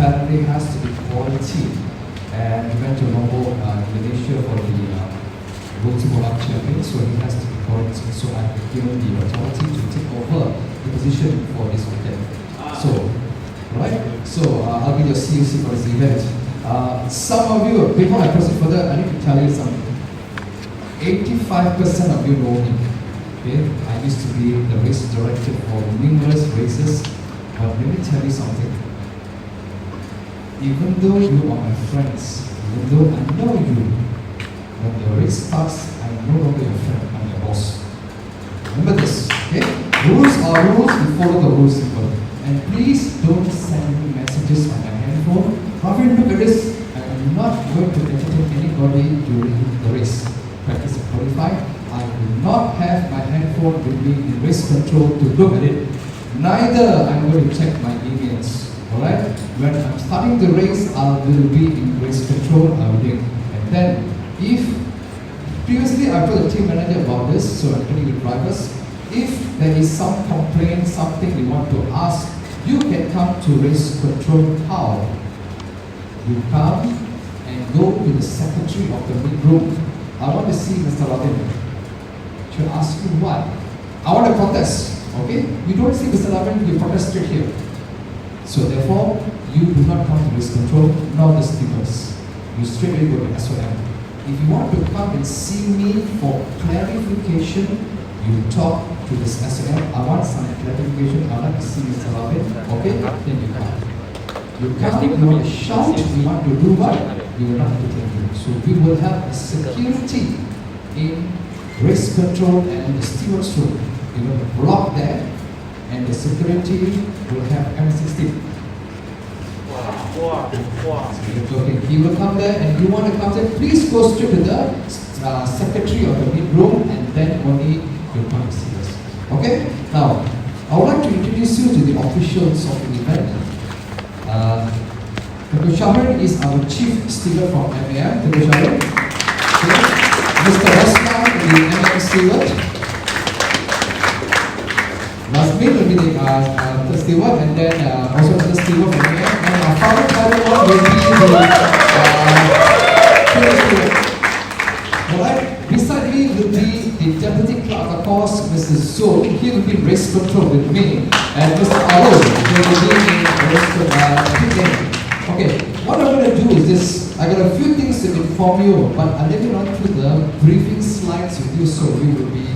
apparently has to be quality. And he went to Lombok, Indonesia for the World Champion, so he has to be quality. So I've been given the authority to take over the position for this weekend. So, right? So I'll be your COC for this event. Some of you, before I proceed further, I need to tell you something. 85% of you know me. Okay? I used to be the race director for numerous races. But let me tell you something. Even though you are my friends, even though I know you, when the race starts, I'm no longer your friend, I'm your boss. Remember this, okay? Rules are rules, we follow the rules simple. And please don't send me messages on my handphone. Ravin, look at this. I am not going to entertain anybody during the race. Practice qualified. I will not have my handphone with me in race control to look at it. Neither I'm going to check my emails. Alright? When I'm starting the race, I will be in race control. I will do. And then, if previously I told the team manager about this, so I'm telling you drivers, if there is some complaint, something you want to ask, you can come to race control. How? You come and go to the secretary of the mid room. I want to see Mr. Ravin. She'll ask you why. I want to protest. Okay? You don't see Mr. Ravin, you protest straight here. So therefore, you do not come to race control, nor the stewards. You straight away go to SOM. If you want to come and see me for clarification, you talk to this SOM. I want some clarification. I want to see Mr. Ravin. Okay? Then you come. You come, you want to shout, you want to do what? You will not entertain you. So we will have a security in race control and the stewards room. You will block that, and the security will have M16. Wow. Okay. He will come there, and you want to come there, please go straight to the secretary of the mid room, and then only you'll come to see us. Okay? Now, I would like to introduce you to the officials of the event. Dr. Shahrin is our chief steward from MAM. Dr. Shahrin. Okay. Mr. Osman, the MAM steward. Lasmin will be the steward, and then also the steward from MAM. And our final one will be the steward. Alright, beside me will be the deputy clerk, of course, Mr. Zul. He will be race control with me, and Mr. Arul will be in race control. Okay, what I'm going to do is this. I got a few things to inform you, but I'll let you run through the briefing slides with you so you will be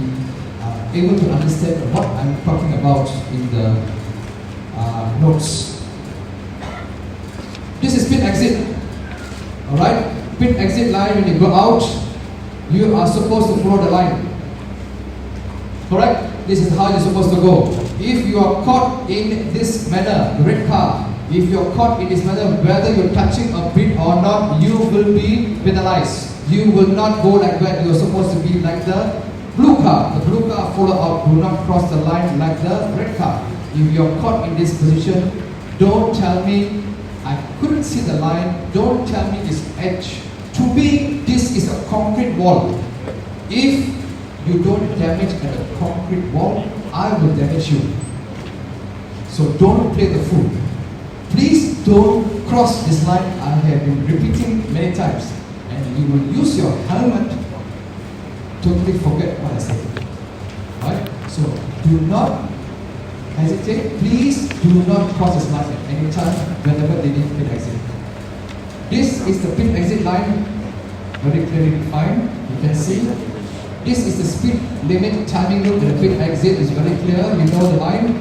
able to understand what I'm talking about in the notes. This is pit exit. Alright? Pit exit line, when you go out, you are supposed to follow the line. Correct? This is how you're supposed to go. If you are caught in this manner, the red car, if you're caught in this manner, whether you're touching a bit or not, you will be penalized. You will not go like that. You're supposed to be like the blue car. The blue car follow out. Do not cross the line like the red car. If you're caught in this position, don't tell me I couldn't see the line. Don't tell me this edge. To me, this is a concrete wall. If you don't damage at a concrete wall, I will damage you. So don't play the fool. Please don't cross this line. I have been repeating many times. And you will use your helmet, totally forget what I said. Right? So do not hesitate. Please do not cross this line at any time whenever they need pit exit. This is the pit exit line, very clearly defined. You can see. This is the speed limit timing loop. The pit exit is very clear. You know the line.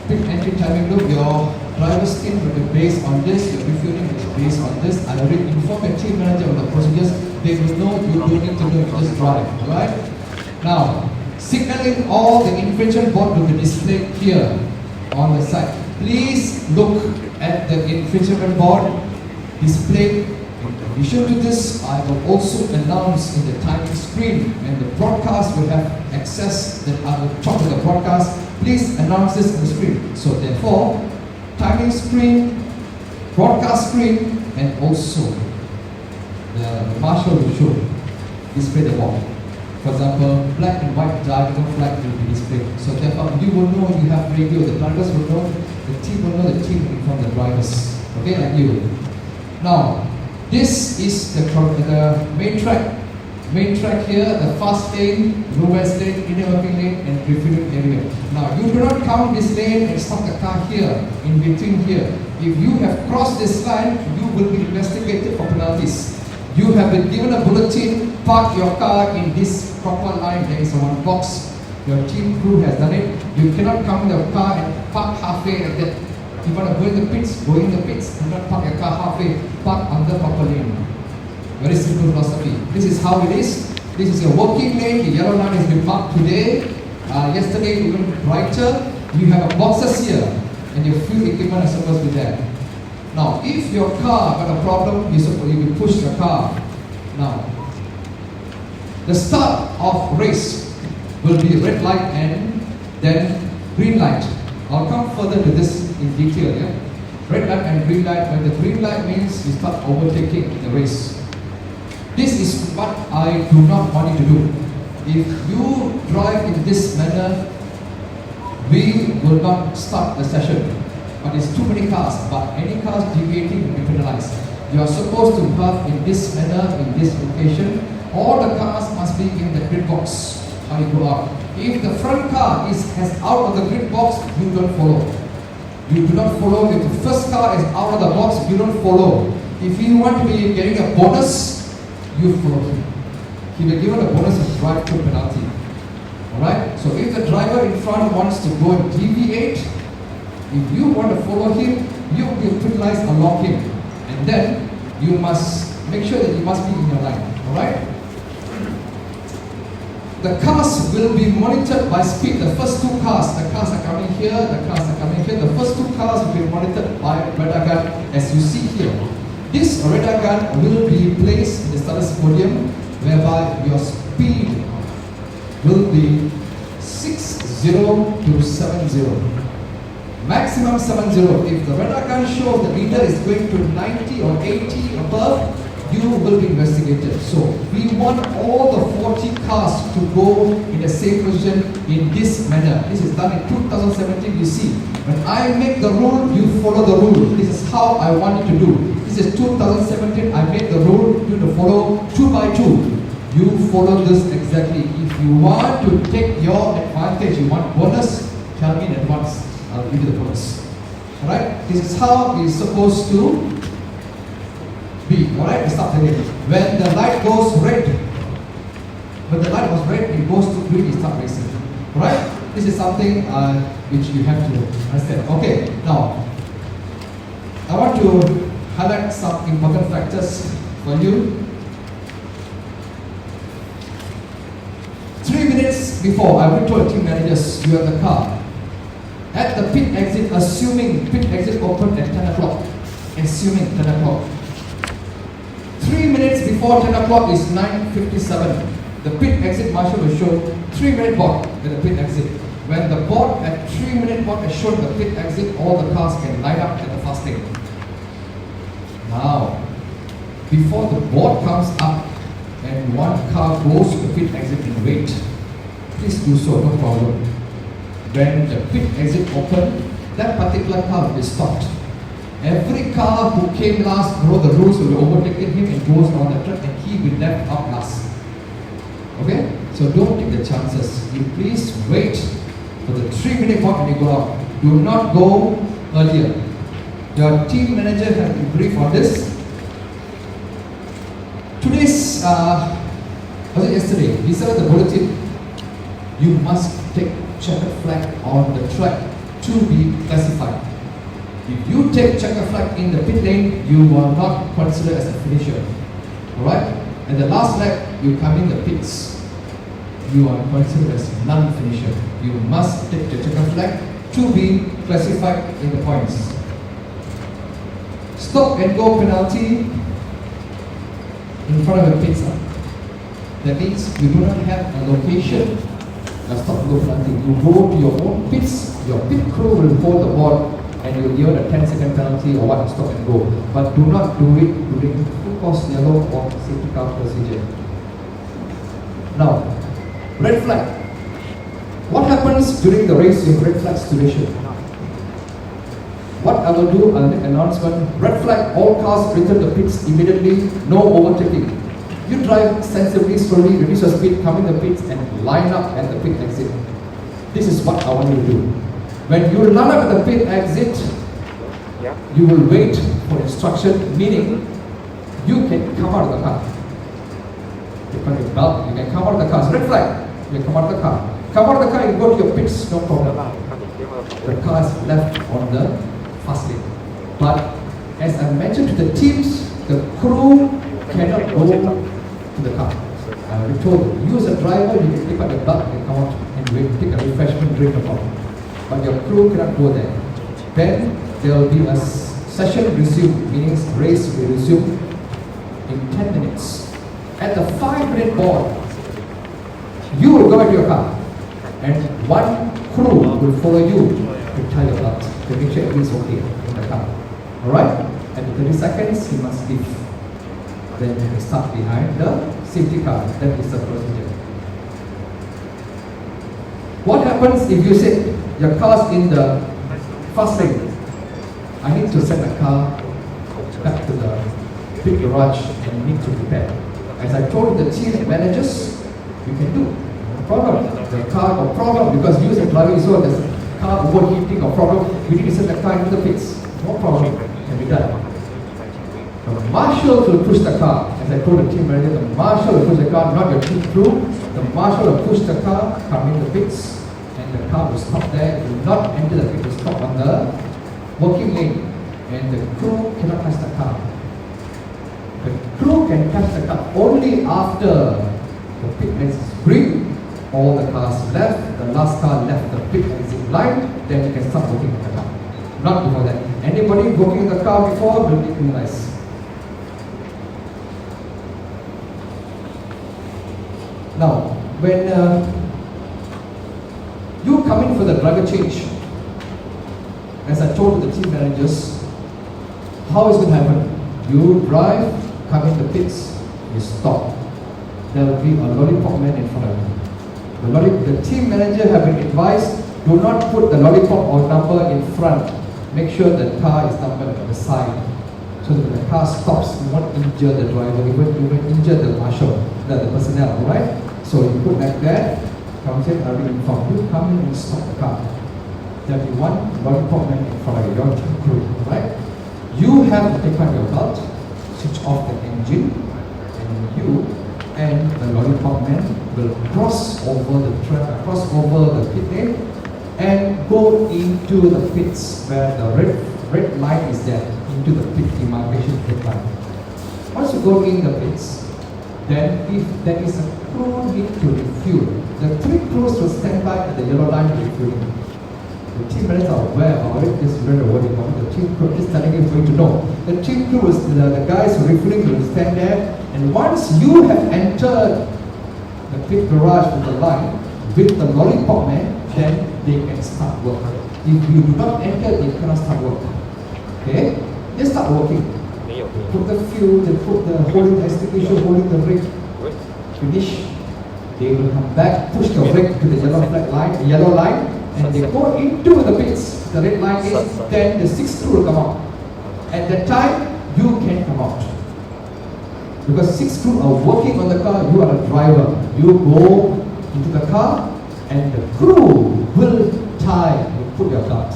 Pit entry timing loop. Your driver's skin will be based on this. Your refueling is based on this. I already informed your team manager of the procedures. They will know you don't need to know. You just drive. Alright? Now, signaling all the infringement board will be displayed here on the side. Please look at the infringement board displayed. In addition to this, I will also announce in the timing screen, and the broadcast will have access. That I will talk to the broadcast. Please announce this on the screen. So therefore, timing screen, broadcast screen, and also the marshal will show display the board. For example, black and white diagonal flag will be displayed. So therefore, you will know you have radio. The drivers will know. The team will know. The team will inform the drivers. Okay, like you. Now, this is the main track. Main track here, the fast lane, reverse lane, inner working lane, and refueling area. Now, you do not count this lane and stop the car here, in between here. If you have crossed this line, you will be investigated for penalties. You have been given a bulletin, park your car in this proper line. There is one box. Your team crew has done it. You cannot come in the car and park halfway like that. If you want to go in the pits, go in the pits. Do not park your car halfway. Park on the proper lane. Very simple philosophy. This is how it is. This is your working lane. The yellow line has been marked today. Yesterday, even brighter. You have a boxes here, and your fuel equipment is supposed to be there. Now, if your car got a problem, you will push your car. Now, the start of race will be red light and then green light. I'll come further to this in detail. Yeah? Red light and green light. When the green light means you start overtaking the race. This is what I do not want you to do. If you drive in this manner, we will not start the session. But it's too many cars, but any cars deviating will be penalized. You are supposed to have in this manner, in this location, all the cars must be in the grid box. How you go out. If the front car has out of the grid box, you don't follow. You do not follow. If the first car is out of the box, you don't follow. If you want to be getting a bonus, you follow him. He will give a bonus of drive-through penalty. Alright? So if the driver in front wants to go and deviate, if you want to follow him, you will be penalized along him. And then you must make sure that you must be in your line. Alright? The cars will be monitored by speed. The first two cars, the cars are coming here, the cars are coming here. The first two cars will be monitored by radar gun as you see here. This radar gun will be placed in the status podium whereby your speed will be 60 to 70. Maximum 70. If the radar gun shows the leader is going to 90 or 80 above, you will be investigated. So we want all the 40 cars to go in the same position in this manner. This is done in 2017. You see, when I make the rule, you follow the rule. This is how I want you to do. This is 2017. I made the rule. You to follow 2 by 2. You follow this exactly. If you want to take your advantage, you want bonus, tell me in advance. I'll give you the bonus. Alright? This is how it's supposed to be. Alright? Start again. When the light goes red, when the light was red, it goes to green, you start racing. Alright? This is something which you have to understand. Okay, now I want to highlight some important factors for you. 3 minutes before, I will tell team managers you have the car. At the pit exit, assuming pit exit opened at 10 o'clock. Assuming 10 o'clock. 3 minutes before 10 o'clock is 9:57. The pit exit marshal will show 3-minute board at the pit exit. When the board at 3-minute board has shown the pit exit, all the cars can line up at the fast lane. Now, before the board comes up and one car goes to the pit exit and wait, please do so, no problem. When the pit exit open, that particular car will be stopped. Every car who came last, the rules will be overtaken him and goes on the track and he will left out last. Okay? So don't take the chances. You please wait for the 3-minute mark when you go out. Do not go earlier. Your team manager has been briefed on this. Today's, was it yesterday? We saw the bulletin. You must take checkered flag on the track to be classified. If you take checkered flag in the pit lane, you are not considered as a finisher. Alright? And the last lap, you come in the pits. You are considered as non-finisher. You must take the checkered flag to be classified in the points. Stop and go penalty in front of the pits. That means you do not have a location. Stop and go penalty. You go to your own pits. Your pit crew will hold the board and you will give a 10-second penalty or what, stop and go. But do not do it during full course yellow or safety car procedure. Now, red flag. What happens during the race in red flag situation? what I will do, I'll make an announcement. Red flag, all cars return the pits immediately, no overtaking. You drive sensibly, slowly, reduce your speed, come in the pits and line up at the pit exit. This is what I want you to do. When you line up at the pit exit, you will wait for instruction, meaning you can come out of the car. You can belt, you can come out of the car. It's red flag, you come out of the car. Come out of the car, you go to your pits, no problem. The car is left on the fast lane. But as I mentioned to the teams, the crew cannot go to the car. We told you, as a driver, you can take out the belt and come out and wait, take a refreshment drink or something. But your crew cannot go there. Then there will be a session resume, meaning race will resume in 10 minutes. At the 5-minute board, you will go into your car and one crew will follow you to tie your belt to make sure everything's okay in the car. Alright? At 30 seconds, you must leave. Then you start behind the safety car. That is the procedure. What happens if you say your car's in the fast lane? I need to send the car back to the big garage and need to repair. As I told the team managers, you can do. No problem. The car got problem because you as a driver is so there's a car overheating or problem. You need to send the car into the pits. No problem. Can be done. The marshal will push the car. As I told the team manager, the marshal will push the car, not your team crew. The marshal will push the car, come in the pits, and the car will stop there. It will not enter the pit, it will stop on the working lane. And the crew cannot touch the car. The crew can touch the car only after the pit exit is green, all the cars left, the last car left the pit exit line, then you can start working on the car. Not before that. Anybody working in the car before will be criminalized. Now, when you come in for the driver change, as I told the team managers, how is it going to happen? You drive, come in the pits, you stop. There will be a lollipop man in front of you. The team manager have been advised, do not put the lollipop or number in front. Make sure the car is numbered at the side. So that when the car stops, you won't injure the driver, you won't injure the marshal, the personnel, alright? So you put like that, Council will be informed. You come in and stop the car. There will be one lollipop man in front of you, your team crew, alright? You have to take out your belt, switch off the engine, and you and the lollipop man will cross over the pit lane and go into the pits where the red line is there, into the pit demarcation red line. Once you go in the pits, then if there is a crew need to refuel, the 3 crews will stand by at the yellow line refueling. The team managers are aware about it, just learn the word about it. The team crew is telling you for you to know. The team crew is the guys refueling will stand there, and once you have entered the pit garage with the line with the lollipop man, then they can start work. If you do not enter, they cannot start work. Okay? They start working. Put the fuel, they put the holding the extinguisher, holding the brake. Finish. They will come back, push the brake to the yellow line, and they go into the pits. The red line is, then the 6th crew will come out. At that time, you can come out. Because 6 crew are working on the car, you are a driver. You go into the car, and the crew will tie, you put your belt.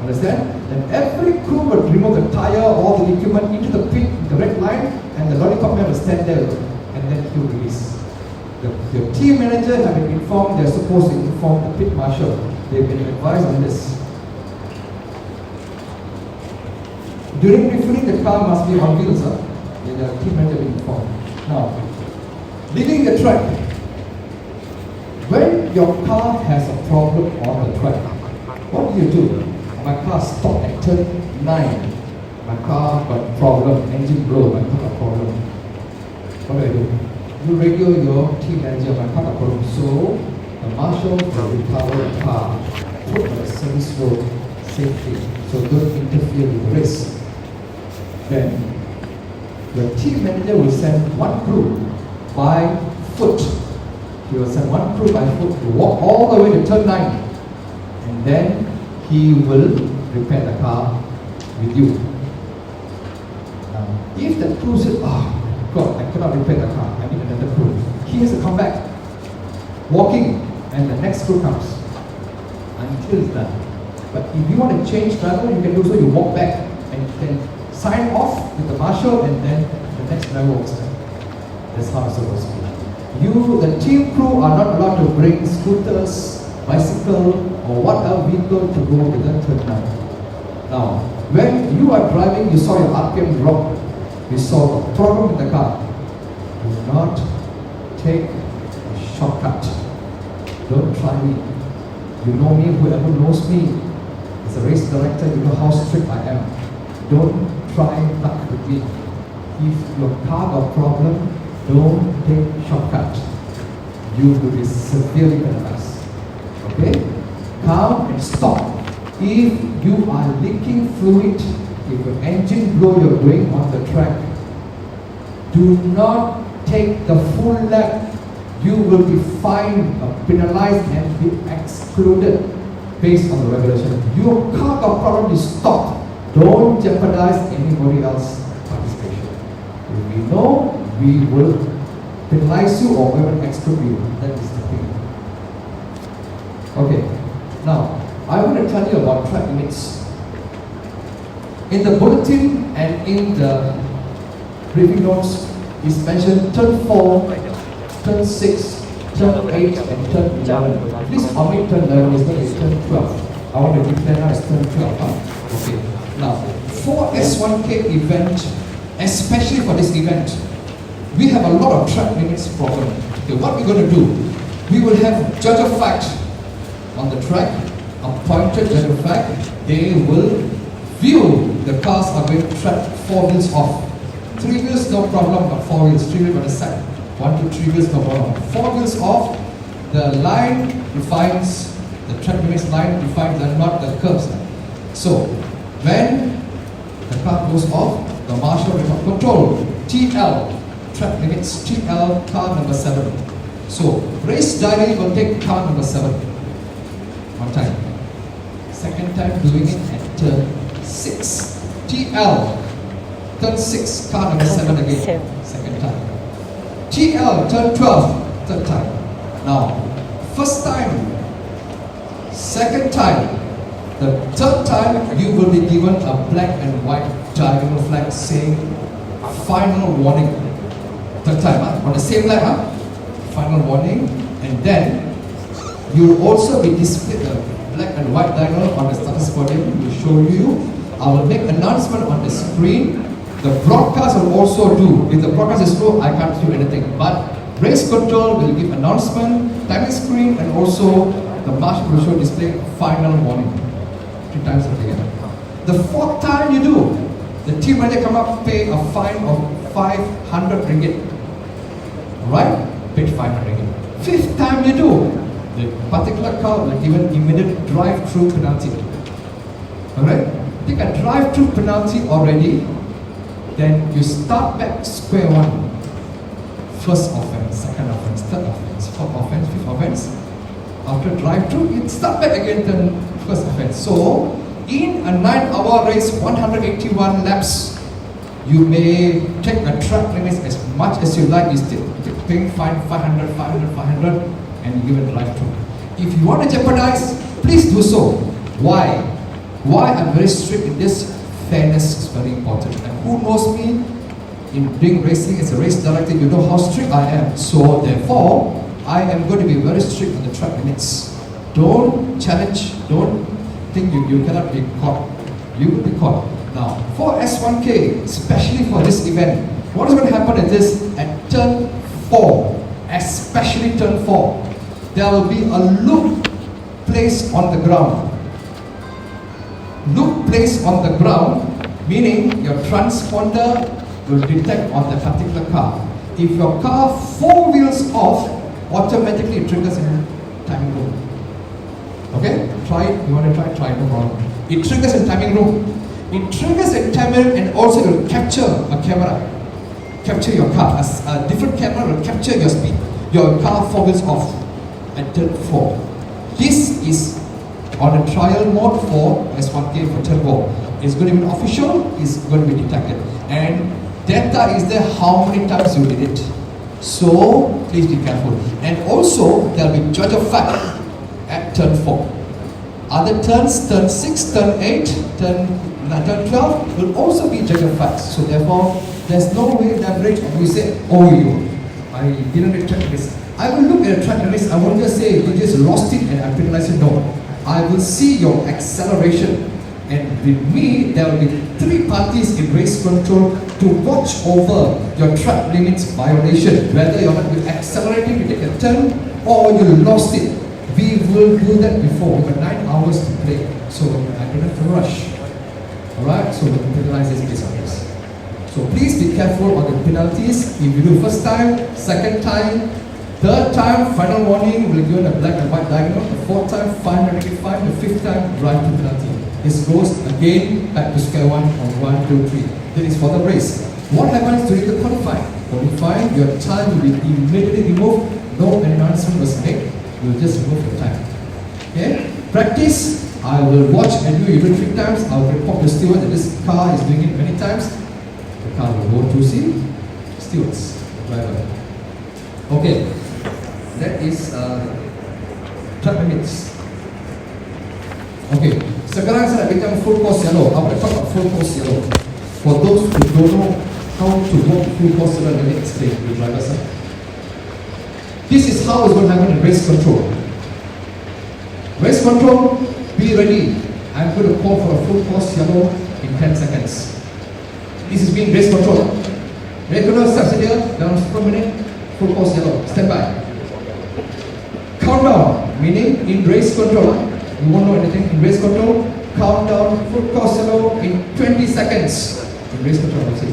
Understand? Then every crew will remove the tire or the equipment into the pit, the red line, and the lollipop man will stand there, and then he will release. The team manager have been informed, they are supposed to inform the pit marshal. They have been advised on this. During refueling, the car must be on wheels. The team manager will be informed. Now, leaving the track. When your car has a problem on the track, what do? My car stopped at turn 9. My car got problem, engine blow, my car got problem. What do? You radio your team manager, my car got problem. So, the marshal will recover the car, put on the service road safely. So don't interfere with the race. Then, your team manager will send one crew by foot. He will send one crew by foot to walk all the way to turn 9. And then he will repair the car with you. Now, if the crew says, oh God, I cannot repair the car, I need another crew, he has to come back, walking, and the next crew comes until it's done. But if you want to change driver, you can do so. You walk back and you can sign off with the marshal, and then the next driver walks back. That's how it's supposed to be. You, the team crew, are not allowed to bring scooters, bicycle, or whatever vehicle to go to the terminal. Now, when you are driving, you saw your RPM drop, you saw a problem with the car. Do not take a shortcut. Don't try me. You know me, whoever knows me, as a race director, you know how strict I am. Don't try luck with me. If your car got a problem, don't take shortcut. You will be severely penalized. Okay? Calm and stop. If you are leaking fluid, if your engine blow you're going on the track, do not take the full lap. You will be fined, penalized, and be excluded based on the regulation. Your car got problem, you stop. Don't jeopardize anybody else's participation. If we know, we will penalize you or we will exclude you. That is the thing. Okay, now I want to tell you about track limits. In the bulletin and in the briefing notes, is mentioned turn 4, turn 6, turn 8, and turn 11. Please omit turn 11, it's turn 12. I want to declare now as turn 12. Okay, now for S1K event, especially for this event, we have a lot of track limits problem. Okay, what we're going to do, we will have judge of fact on the track, appointed judge of fact. They will view the cars are going to track 4 wheels off. 3 wheels, no problem, but 4 wheels, 3 wheels on the side. 1 to 3 wheels, no problem. 4 wheels off, the line defines, the track limits line defines not the curves. So, when the car goes off, the marshal will control TL, track limits, TL, car number 7. So, race diary will take car number 7. One time. Second time doing it at turn 6. TL, turn 6, car number 7 again. Second time. TL, turn 12, third time. Now, first time, second time, the third time you will be given a black and white diagonal flag saying final warning. Third time, on the same line, final warning, and then you will also be displayed the black and white diagonal on the status podium. Will show you. I will make announcement on the screen. The broadcast will also do. If the broadcast is slow, I can't do anything. But race control will give announcement, timing screen, and also the marshal will show display final warning. 3 times a day. The 4th time you do, the team manager come up, pay a fine of 500 ringgit. Alright? Paid 500 ringgit. 5th time you do, the particular car will give an immediate drive-through penalty. Alright? Take a drive-through penalty already. Then you start back square one. First offense, second offense, third offense, fourth offense, fifth offense. After drive-through, you start back again to first offense. So, in a 9-hour race, 181 laps, you may take a track limit as much as you like. You still paying fine 500, 500, 500, and you give it drive-through. If you want to jeopardize, please do so. Why? Why I'm very strict in this? Fairness is very important. And who knows me in doing racing as a race director, you know how strict I am. So therefore, I am going to be very strict on the track limits. Don't challenge, don't think you cannot be caught. You will be caught. Now, for S1K, especially for this event, what is going to happen is this: at turn 4, especially turn 4, there will be a loop placed on the ground. Loop placed on the ground, meaning your transponder will detect on the particular car. If your car 4 wheels off, automatically it triggers in timing room. Okay? Try it. You want to try it, no problem. It triggers in timing room. It triggers in timing room, and also it will capture a camera. Capture your car. A different camera will capture your speed. Your car 4 wheels off at turn 4. This is on a trial mode for S1K for turn 4. It's going to be official, it's going to be detected. And data is there how many times you did it. So please be careful. And also there will be judge of fact at turn 4. Other turns, turn 6, turn 8, turn 12 will also be judge of facts. So therefore, there's no way leverage and we say, oh, I didn't retract this. I will look at a track list, I won't just say you just lost it and I penalize it. No. I will see your acceleration. And with me, there will be 3 parties in race control to watch over your track limits violation. Whether you're accelerating to take a turn or you lost it. We will do that before. We've got 9 hours to play. So I don't have to rush. Alright, so we'll penalize this based on this. So please be careful on the penalties. If you do first time, second time, third time, final warning, we'll give you a black and white diagonal. The 4th time, fine, negative fine. The 5th time, drive to penalty. This goes again back to square one on 1, 2, 3. That is for the race. What happens during the qualifying? Qualifying, your time will be immediately removed. No announcement was made. You will just remove your time. Okay? Practice. I will watch and do even 3 times. I will report to the steward that this car is doing it many times. The car will go to see stewards, the driver. Okay. That is track limits. Okay. Sekarang saya nak bincang full course yellow. I will talk about full course yellow. For those who don't know how to walk full course yellow, let me explain to the driver side. This is how it's going to happen in race control. Race control, be ready. I'm going to call for a full course yellow in 10 seconds. This is being race control. Race control starts here, down per minute, full course yellow. Stand by. Countdown, meaning in race control, you won't know anything. In race control, countdown, full course yellow in 20 seconds. In race control, I'll say.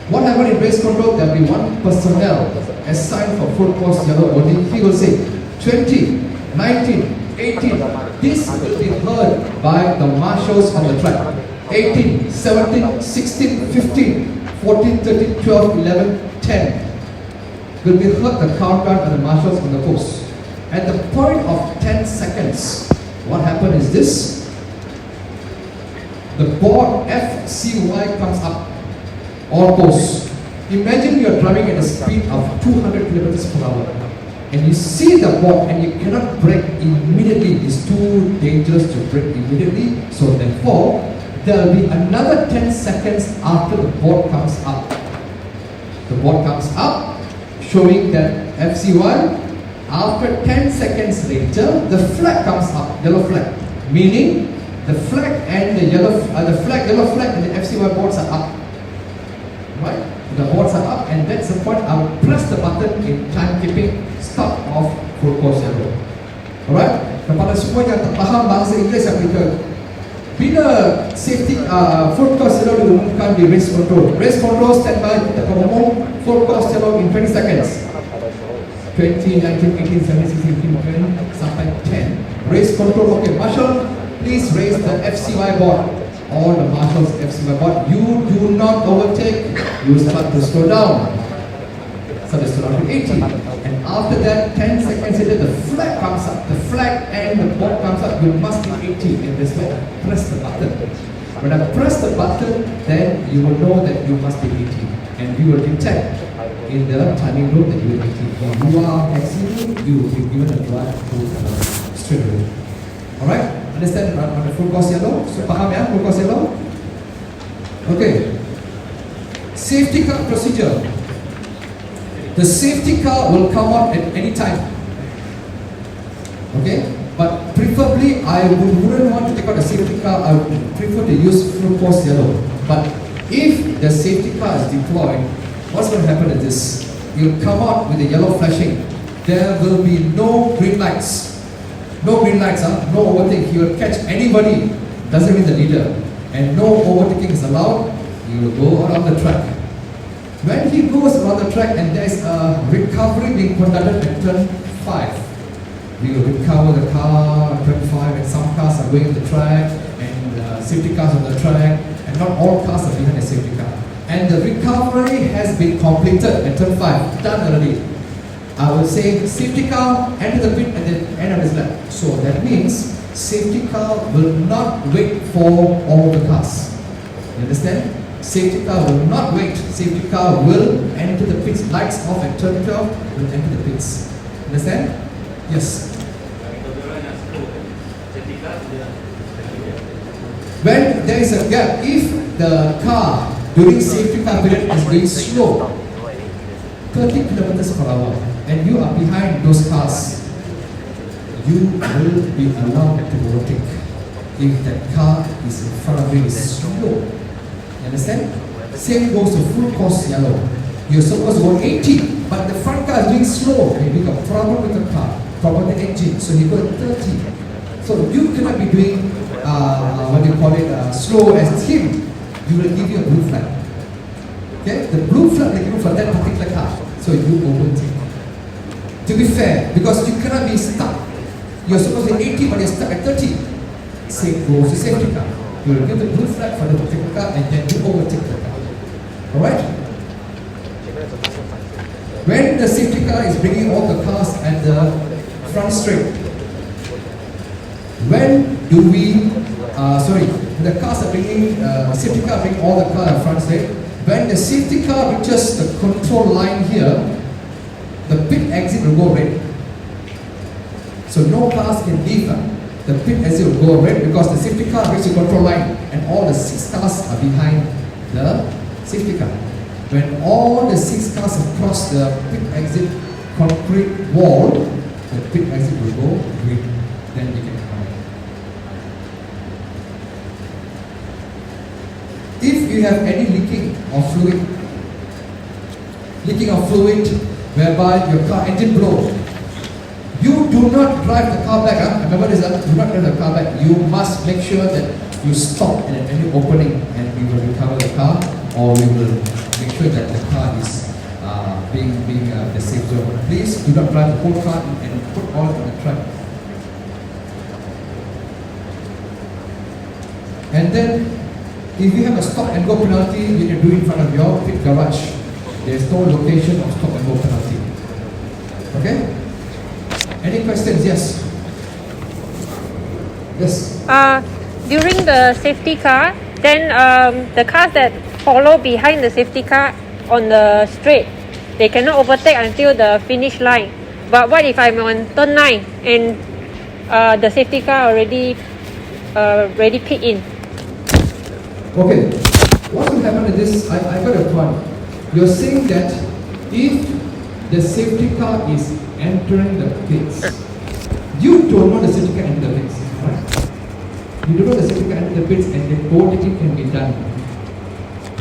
What happened in race control? There will be 1 personnel assigned for full course yellow only. He will say 20, 19, 18. This will be heard by the marshals on the track. 18, 17, 16, 15, 14, 13, 12, 11, 10. Will be heard the countdown by the marshals on the course. At the point of 10 seconds, what happened is this. The board FCY comes up. All course. Imagine you are driving at a speed of 200 kilometers per hour and you see the board and you cannot brake immediately. It's too dangerous to brake immediately. So therefore, there will be another 10 seconds after the board comes up. The board comes up, showing that FCY. After 10 seconds later, the flag comes up, yellow flag. Meaning, the flag and the yellow flag and the FCY boards are up. Right? The boards are up, and that's the point. I will press the button in timekeeping, stop off full course yellow. Alright? Kepada semua yang tak faham bahasa Inggeris yang kita, bila safety full course yellow diumumkan di race control. Race control standby, kita akan umum full course yellow in 20 seconds. 20, 19, 18, 17, 16, 17, 20, sampai 10. Race control, okay. Marshal, please raise the FCY board. All the marshals FCY board. You do not overtake. You start to slow down. So they slow down to 80. And after that, 10 seconds later, the flag comes up. The flag and the board comes up. You must be 80 in this way. Press the button. When I press the button, then you will know that you must be 80. And we will detect in the timing room that you will be 80. When you are exceeding, you will be given a drive to straight away. Alright? Understand on the full course yellow? So paham ya, full course yellow? Okay. Safety car procedure. The safety car will come out at any time. Okay? But preferably, I wouldn't want to take out the safety car. I would prefer to use full course yellow. But if the safety car is deployed, what's going to happen is this. You'll come out with the yellow flashing. There will be no green lights. No green lights, no overtaking. He will catch anybody, doesn't mean the leader. And no overtaking is allowed. He will go around the track. When he goes around the track and there is a recovery being conducted at turn 5, we will recover the car at turn 5, and some cars are going on the track and safety cars on the track, and not all cars are behind a safety car. And the recovery has been completed at turn 5, done already. I will say safety car, enter the pit at the end of this lap. So that means safety car will not wait for all the cars. You understand? Safety car will not wait. Safety car will enter the pits. Lights off at turn 12 will enter the pits. Understand? Yes. When there is a gap, if the car during safety car period is going slow, 30 kilometers per hour, and you are behind those cars, you will be allowed to overtake if that car is in front of you is slow. You understand? Same goes to full course yellow. You're supposed to go 80, but the front car is doing slow. Maybe a problem with the car, problem with the engine, so you go 30. So you cannot be doing what do you call it, slow as him. You will give you a blue flag. Okay, the blue flag they give you for that particular car, so you overtake. To be fair, because you cannot be stuck. You're supposed to be 80, but you're stuck at 30. Same goes to safety car. You will give the blue flag for the particular car, and then you overtake the car. All right. When the safety car is bringing all the cars at the front straight, when do we? The cars are bringing safety car bringing all the cars at front straight. When the safety car reaches the control line here, the pit exit will go red. So no cars can leave. The pit exit will go red because the safety car reaches the control line, and all the 6 cars are behind the safety car. When all the 6 cars have crossed the pit exit concrete wall, the pit exit will go green. Then you can come in. If you have any leaking of fluid whereby your car engine blows, you do not drive the car back. Remember this, do not drive the car back. You must make sure that you stop at any opening, and we will recover the car, or we will make sure that the car is being the safe zone. Please do not drive the whole car and put oil on the track. And then, if you have a stop and go penalty, you can do it in front of your pit garage. There is no location of stop and go penalty. Okay? Any questions? Yes. Yes. During the safety car, then the cars that follow behind the safety car on the straight, they cannot overtake until the finish line. But what if I'm on turn 9 and the safety car already pit in? Okay. What will happen is this? I got a point. You're saying that if the safety car is entering the pits, you don't know the safety car enter the pits, right? You don't know the safety car enter the pits, and the overtaking can be done,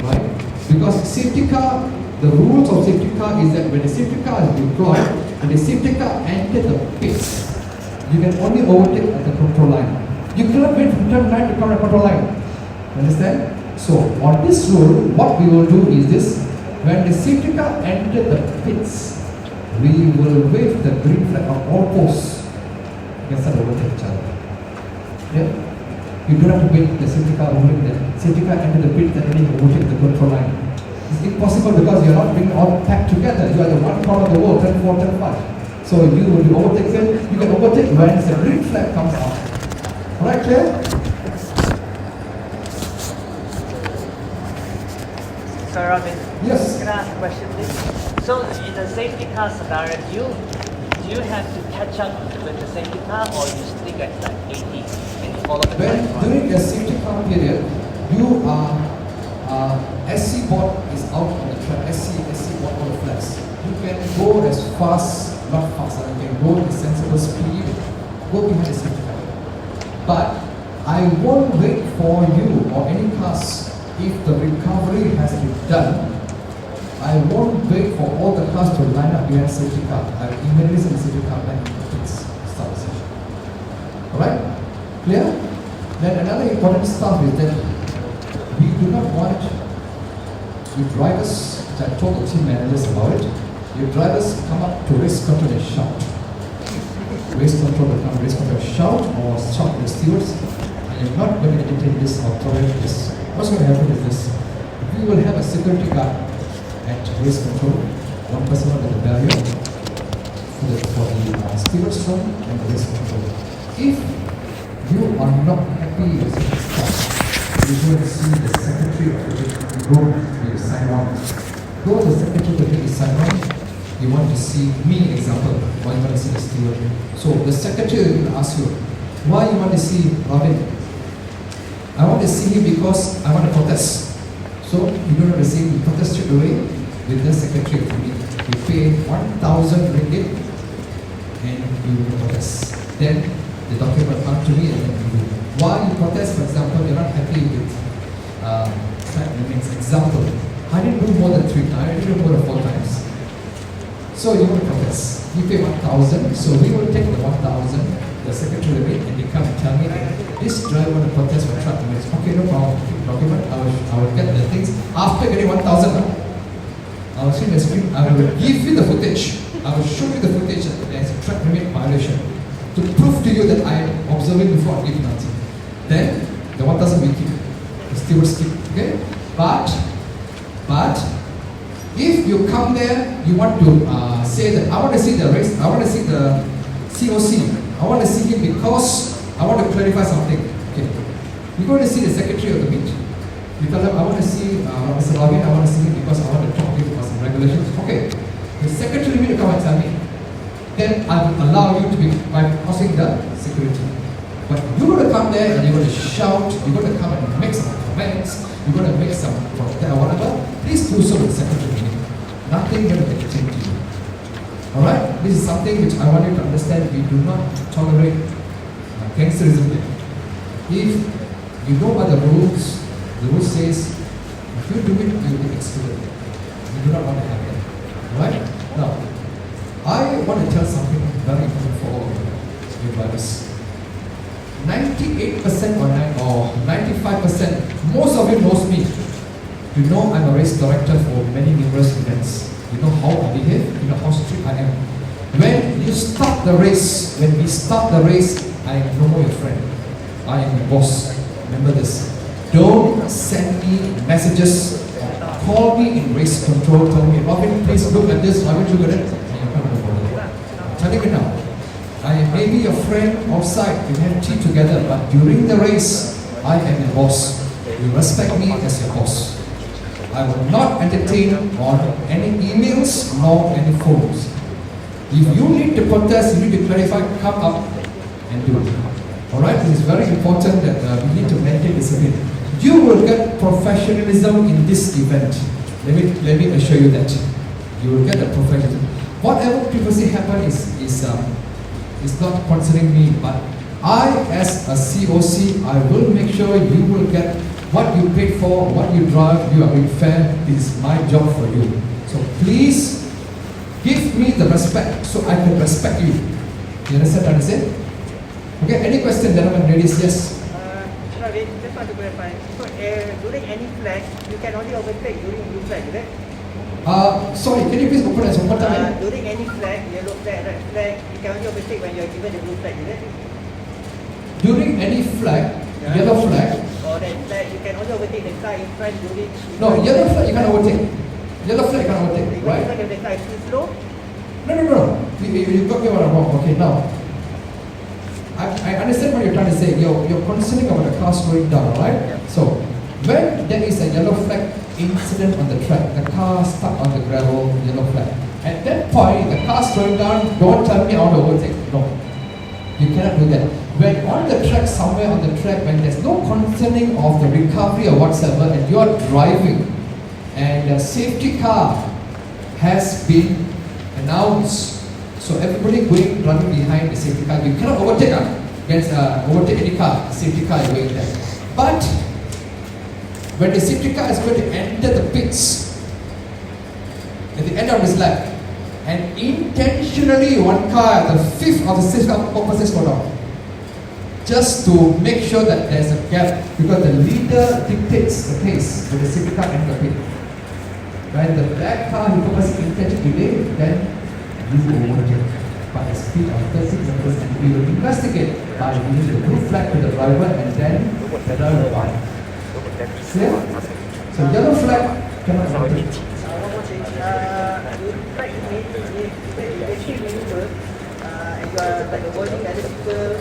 right? Because safety car, the rules of safety car is that when the safety car is deployed and the safety car enters the pits, you can only overtake at the control line. You cannot wait from turn 9 to come at control line. Understand? So on this rule, what we will do is this: when the safety car enters the pits, we will wave the green flag on all posts. You can start overtake each other. Yeah? You don't have to wait the safety car overtake the safety car enter the pits and then you overtake the control line. It's impossible because you are not being all packed together. You are the one corner of the world, turn 4, turn 5. So you will be overtaken. You can overtake when the green flag comes out. Alright, clear? So Robin, Yes. can I ask a question please? So in the safety car scenario, do you have to catch up with the safety car, or you stick at like 80 and you follow the When time? during the safety car period, you are SC board is out on the track. SC board on the flags. You can go as fast, not fast. You can go at a sensible speed. Go behind the safety car. But I won't wait for you or any cars. If the recovery has been done, I won't wait for all the cars to line up behind safety car. I will immediately send the safety car back to the pits. Start the session. Alright? Clear? Then another important stuff is that we do not want you drivers, which I told the team managers about it, your drivers come up to race control and shout. Race control will come, race control shout or shout at the stewards, and you're not going to entertain this or tolerate this. What's going to happen is this: we will have a security guard at race control, one person under the barrier for the stewards room and the race control. If you are not happy with this stuff, you go and see the secretary of the gate, you go, you sign on. Go to the secretary of the gate, you sign on. You want to see me, example, or you want to see the steward. So the secretary will ask you, why you want to see Ravin? I want to see him because I want to protest. So you don't have to see him, you protest straight away with the secretary of the gate. You pay 1,000 ringgit and you will protest. Then the document will come to me and then you do. Why you protest, for example, you're not happy with track limits. Example, I didn't do more than 3 times, I didn't do more than 4 times. So you want to protest. You pay 1,000, so we will take the 1,000, the secretary will wait and they come and tell me that this driver want to protest for track limits. Okay, no problem. Document, I will get the things. After getting 1,000, I will see the screen, I will give you the footage. I will show you the footage that there is a track limit violation to prove to you that I am observing before I give penalty. Then the 1,000 we keep, the stewards keep. Okay? But if you come there, you want to say that I want to see the race, I want to see the COC, I want to see him because I want to clarify something. Okay? You're going to see the secretary of the meet. You tell them, I want to see Mr. Ravin, I want to see him because I want to talk to him about some regulations. Okay. The secretary will come and tell me. Then I will allow you to be by crossing the security. But you're going to come there and you're going to shout, you're going to come and make some comments, you're going to make some whatever. Please do so with the secretary meeting. Nothing going to entertain to you. Alright? This is something which I want you to understand. We do not tolerate gangsterism here. If you go by the rules, the rule says, if you do it, you will be excluded. You do not want to have that. Right? Now, I want to tell something very important for all of you drivers. 98% or 95%, most of you knows me. You know I'm a race director for many numerous events. You know how I behave, you know how strict I am. When you start the race, when we start the race, I am no more your friend. I am your boss. Remember this. Don't send me messages. Call me in race control. Tell me, Ravin, please look at this. Ravin, look at it. I'm telling you now. I may be your friend outside. We have tea together. But during the race, I am your boss. You respect me as your boss. I will not entertain on any emails nor any phones. If you need to protest, you need to clarify, come up and do it. Alright, it is very important that we need to maintain discipline. You will get professionalism in this event. Let me assure you that. You will get the professionalism. Whatever previously happened is not concerning me, but I as a COC, I will make sure you will get what you paid for, what you drive, you are being fair. This is my job for you. So please give me the respect so I can respect you. You understand what I'm saying? Okay, any question, gentlemen, ladies? Yes? Ravin, just want to clarify. So, during any flag, you can only overtake during blue flag, is it? Sorry, can you please open us one more time? During any flag, yellow flag, red flag, you can only overtake when you are given the blue flag, is it? During any flag, yellow flag, or red flag, you can only overtake the car in front during... No, yellow flag you can't overtake. Yellow flag you can't overtake, right? Even if the car is too slow? No. You got me what I'm wrong. Okay, now. I understand what you're trying to say. You're concerning about the car slowing down, right? Yeah. So, when there is a yellow flag incident on the track, the car stuck on the gravel, yellow flag. At that point, the car slowing down, don't tell me I want to overtake. No. You cannot do that. When on the track, somewhere on the track, when there's no concerning of the recovery or whatsoever, and you are driving, and the safety car has been announced, so everybody running behind the safety car, you cannot overtake overtake any car, safety car is going there. But when the safety car is going to enter the pits at the end of this lap, and intentionally one car, the fifth or the sixth opposite slow down, just to make sure that there's a gap, because the leader dictates the pace when the safety car enters the pit. When the black car purposely intentionally delay, then you will overtake by a speed of 30 kilometers, and we will investigate by giving the blue flag to the driver and then the driver by. Clear? So yellow flag cannot overtake. One more thing, flag limit, if the maneuver, and you are like avoiding other people,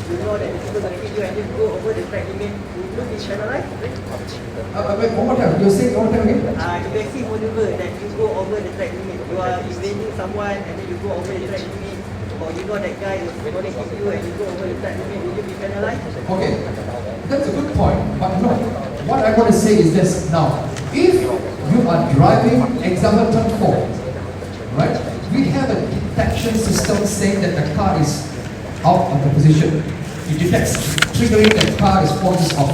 you know that the people going to hit you and you go over the track limit, you will be penalized. Wait, one more time. You're saying one more time again? Evasive maneuver, that you go over the track limit. You are evading someone and then you go over the track limit, or you know that guy is going to hit you and you go over the track limit, will you be penalized? Okay, that's a good point. But no, what I want to say is this. Now, if you are driving example turn 4, right? We have a detection system saying that the car is out of the position. It detects, triggering the car is forces off.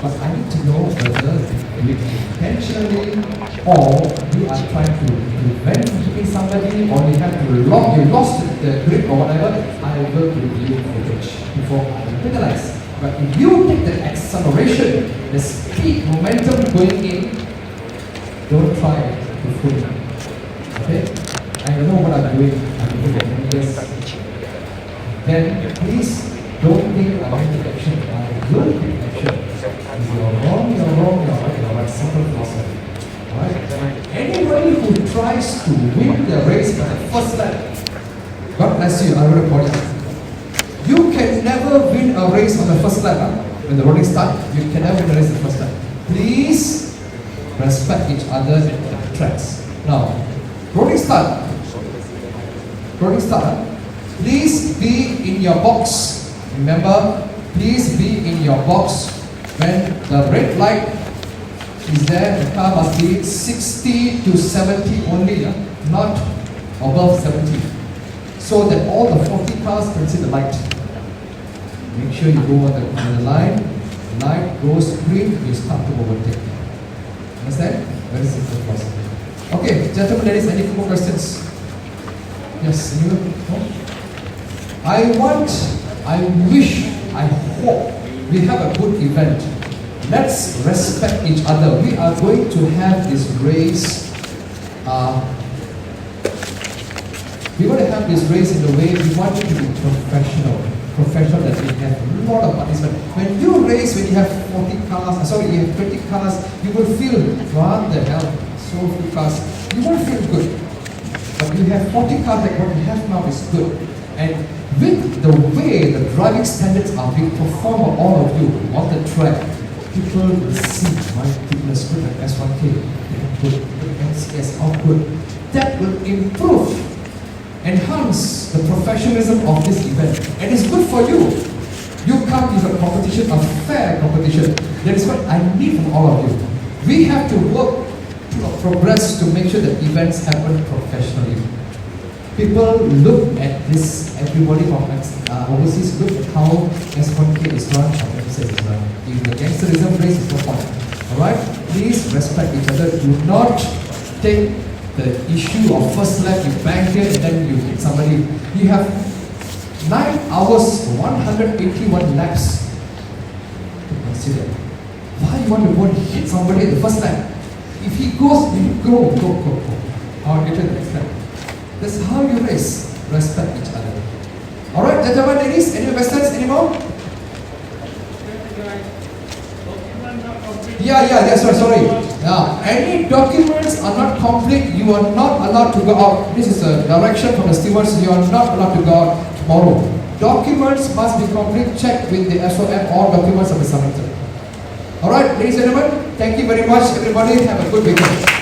But I need to know whether you intentionally or you are trying to prevent hitting somebody or you have to lost the grip or whatever. I will review footage before I penalize. But if you take the acceleration, the speed, momentum going in, don't try to fool me. Okay? I know what I'm doing. I'm doing it many years. Then please don't think I'm taking action. I will take action. If you're wrong, you're wrong, you're right, you're right. Simple philosophy. Alright? Anybody who tries to win the race in the first lap, God bless you, I will report it. You can never win a race on the first lap. When the rolling start, you can never win a race on the first lap. Please respect each other at the tracks. Now, rolling start. Please be in your box. Remember, please be in your box. When the red light is there, the car must be 60 to 70 only, not above 70. So that all the 40 cars can see the light. Make sure you go on the line. Light goes green, you start to overtake. Understand? Very simple process. Okay, gentlemen, ladies, any more questions? Yes, you? No? I wish, I hope we have a good event. Let's respect each other. We are going to have this race. We're going to have this race in the way we want it to be professional. Professional, that we have a lot of participants. When you race, when you have 40 cars, you have 20 cars, you will feel, what the hell, so few cars. You won't feel good. But you have 40 cars, like what we have now is good. And with the way the driving standards are being performed by all of you on the track, people will see, my goodness, look at S1K, good, look at NCS, how good. That will improve, enhance the professionalism of this event. And it's good for you. You come with a competition, a fair competition. That is what I need from all of you. We have to work to progress to make sure that events happen professionally. People look at this, everybody from overseas look at how S1K is run, how MSS is run. If the gangsterism race is no point. Alright? Please respect each other. Do not take the issue of first lap, you bang here and then you hit somebody. You have 9 hours, 181 laps to consider. Why you want to go and hit somebody at the first lap? If he goes, you go. Or get to the next lap. That's how you race. Respect each other. Alright, gentlemen, ladies, any questions anymore? Yeah, that's right, sorry. Any documents are not complete, you are not allowed to go out. This is a direction from the stewards, you are not allowed to go out tomorrow. Documents must be complete, check with the SOM, all documents will be submitted. Alright, ladies and gentlemen, thank you very much everybody, have a good weekend.